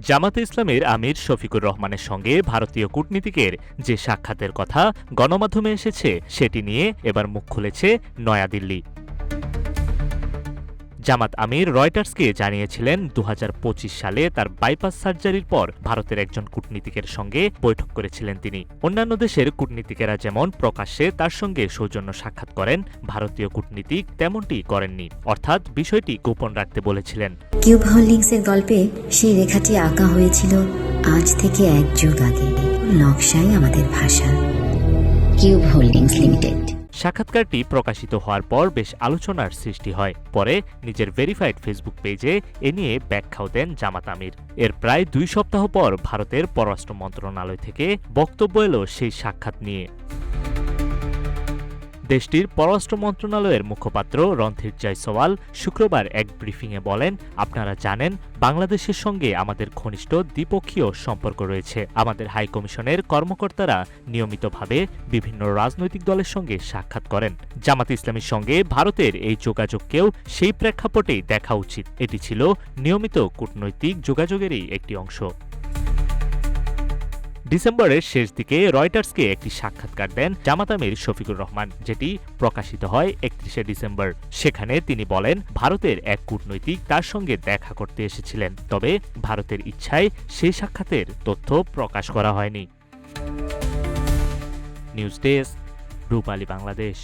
জামাতে ইসলামের আমির শফিকুর রহমানের সঙ্গে ভারতীয় কূটনীতিকের যে সাক্ষাতের কথা গণমাধ্যমে এসেছে সেটি নিয়ে এবার মুখ খুলেছে নয়াদিল্লি। জামাত আমির রয়টার্সকে জানিয়েছিলেন ২০২৫ সালে তার বাইপাস সার্জারির পর ভারতের একজন কূটনীতিকের সঙ্গে বৈঠক করেছিলেন তিনি। অন্যান্য দেশের কূটনীতিকেরা যেমন প্রকাশ্যে তার সঙ্গে সৌজন্য সাক্ষাৎ করেন, ভারতীয় কূটনীতিক তেমনটি করেননি, অর্থাৎ বিষয়টি গোপন রাখতে বলেছিলেন। কিউব হোল্ডিংসের গল্পে সেই রেখাটি আঁকা হয়েছিল আজ থেকে ১ যুগ আগে। নকশাই আমাদের ভাষা। Cube holdings limited. সাক্ষাৎকারটি প্রকাশিত হওয়ার পর বেশ আলোচনার সৃষ্টি হয়। পরে নিজের ভেরিফাইড ফেসবুক পেজে এ নিয়ে ব্যাখ্যাও দেন জামাত আমির। এর প্রায় ২ সপ্তাহ পর ভারতের পররাষ্ট্র মন্ত্রণালয় থেকে বক্তব্য এলো সেই সাক্ষাৎ নিয়ে। দেশটির পররাষ্ট্র মন্ত্রণালয়ের মুখপাত্র রণধীর জয়সওয়াল শুক্রবার এক ব্রিফিংয়ে বলেন, আপনারা জানেন বাংলাদেশের সঙ্গে আমাদের ঘনিষ্ঠ দ্বিপক্ষীয় সম্পর্ক রয়েছে। আমাদের হাইকমিশনের কর্মকর্তারা নিয়মিতভাবে বিভিন্ন রাজনৈতিক দলের সঙ্গে সাক্ষাৎ করেন। জামাত ইসলামীর সঙ্গে ভারতের এই যোগাযোগকেও সেই প্রেক্ষাপটেই দেখা উচিত। এটি ছিল নিয়মিত কূটনৈতিক যোগাযোগেরই একটি অংশ। ডিসেম্বরের শেষ দিকে রয়টার্সকে একটি সাক্ষাৎকার দেন জামাত আমির শফিকুর রহমান, যেটি প্রকাশিত হয় ৩১শে ডিসেম্বর। সেখানে তিনি বলেন, ভারতের এক কূটনৈতিক তার সঙ্গে দেখা করতে এসেছিলেন, তবে ভারতের ইচ্ছায় সেই সাক্ষাতের তথ্য প্রকাশ করা হয়নি। নিউজ ডেস্ক, রূপালী বাংলাদেশ।